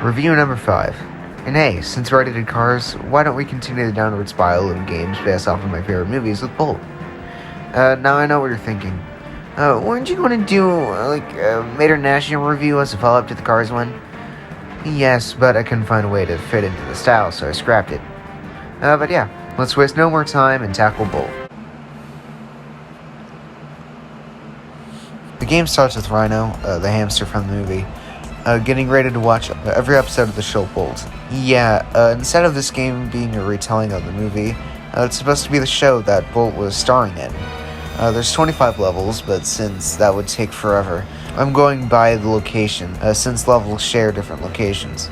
Review number 5. And hey, since we already did Cars, why don't we continue the downward spiral of games based off of my favorite movies with Bolt? Now I know what you're thinking. Weren't you going to do, a Mater National review as a follow-up to the Cars one? Yes, but I couldn't find a way to fit into the style, so I scrapped it. But yeah, let's waste no more time and tackle Bolt. The game starts with Rhino, the hamster from the movie, getting ready to watch every episode of the show Bolt. Yeah, instead of this game being a retelling of the movie, it's supposed to be the show that Bolt was starring in. There's 25 levels, but since that would take forever, I'm going by the location, since levels share different locations.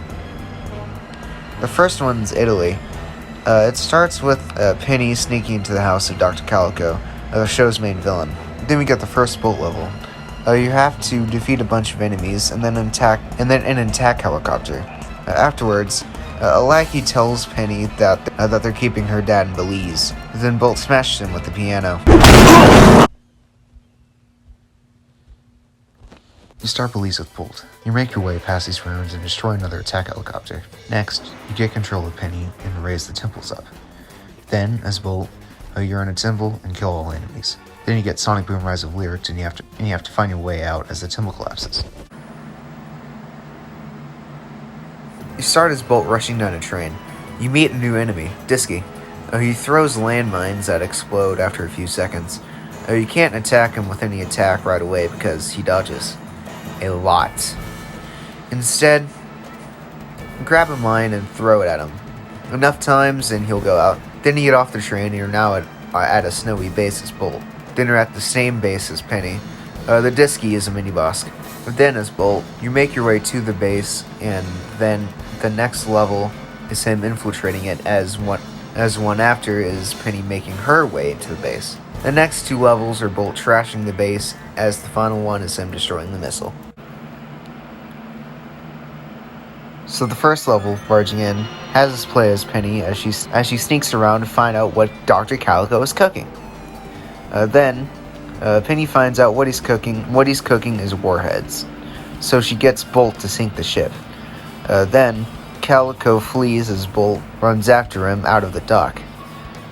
The first one's Italy. It starts with Penny sneaking into the house of Dr. Calico, the show's main villain. Then we get the first Bolt level. You have to defeat a bunch of enemies and then an attack helicopter. Afterwards, a lackey tells Penny that they're keeping her dad in Belize. Then Bolt smashes him with the piano. You start Belize with Bolt. You make your way past these ruins and destroy another attack helicopter. Next, you get control of Penny and raise the temples up. Then, as Bolt, you're in a temple and kill all enemies. Then you get Sonic Boom Rise of Lyrics and you have to find your way out as the temple collapses. You start as Bolt rushing down a train. You meet a new enemy, Disky. He throws landmines that explode after a few seconds. You can't attack him with any attack right away because he dodges a lot. Instead, grab a mine and throw it at him. Enough times and he'll go out. Then you get off the train and you're now at a snowy base as Bolt. Then you're at the same base as Penny. The Disky is a mini-boss. Then as Bolt, you make your way to the base, and then the next level is him infiltrating it, as one after is Penny making her way into the base. The next two levels are Bolt trashing the base, as the final one is him destroying the missile. So the first level, Barging In, has us play as Penny as she sneaks around to find out what Dr. Calico is cooking. Then Penny finds out what he's cooking. What he's cooking is warheads. So she gets Bolt to sink the ship. Then Calico flees as Bolt runs after him out of the dock.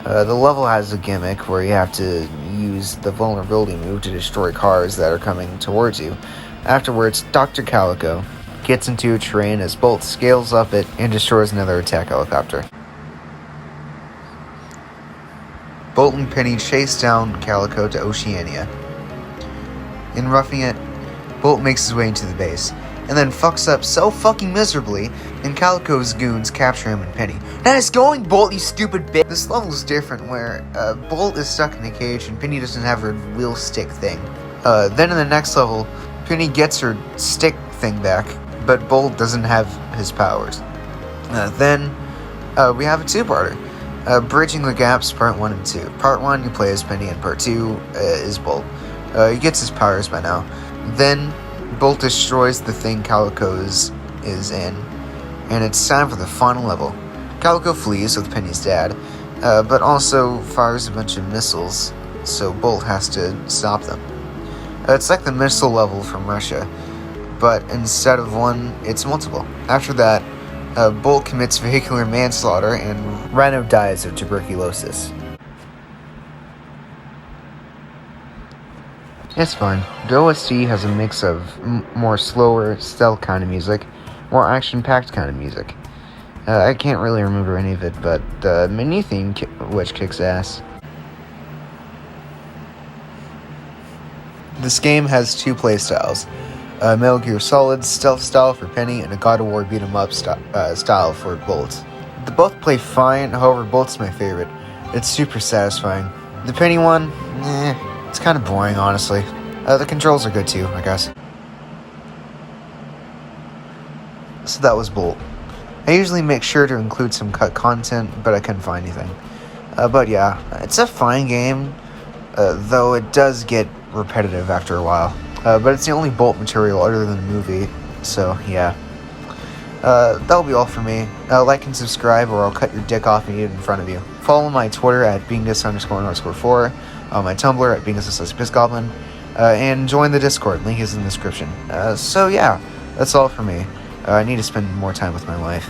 The level has a gimmick where you have to use the vulnerability move to destroy cars that are coming towards you. Afterwards, Dr. Calico gets into a train as Bolt scales up it and destroys another attack helicopter. Bolt and Penny chase down Calico to Oceania. In roughing it, Bolt makes his way into the base, and then fucks up so fucking miserably, and Calico's goons capture him and Penny. Nice going, Bolt, you stupid bitch! This level is different, where Bolt is stuck in a cage and Penny doesn't have her wheel stick thing. Then in the next level, Penny gets her stick thing back, but Bolt doesn't have his powers. Then we have a two-parter. Bridging the Gaps, Part 1 and 2. Part 1, you play as Penny, and Part 2 is Bolt. He gets his powers by now. Then, Bolt destroys the thing Calico is in, and it's time for the final level. Calico flees with Penny's dad, but also fires a bunch of missiles, so Bolt has to stop them. It's like the missile level from Russia, but instead of one, it's multiple. After that, Bolt commits vehicular manslaughter, and Rhino dies of tuberculosis. It's fine. The OST has a mix of more slower, stealth kind of music, more action-packed kind of music. I can't really remember any of it, but the menu theme, which kicks ass. This game has two playstyles. Metal Gear Solid stealth style for Penny, and a God of War beat-em-up style for Bolt. They both play fine, however Bolt's my favorite. It's super satisfying. The Penny one, it's kind of boring, honestly. The controls are good too, I guess. So that was Bolt. I usually make sure to include some cut content, but I couldn't find anything. But yeah, it's a fine game, though it does get repetitive after a while. But it's the only Bolt material other than the movie, so yeah. That'll be all for me. Like and subscribe, or I'll cut your dick off and eat it in front of you. Follow my Twitter at bingus__4, my Tumblr at bingus_BizGoblin, and join the Discord. Link is in the description. So yeah, that's all for me. I need to spend more time with my wife.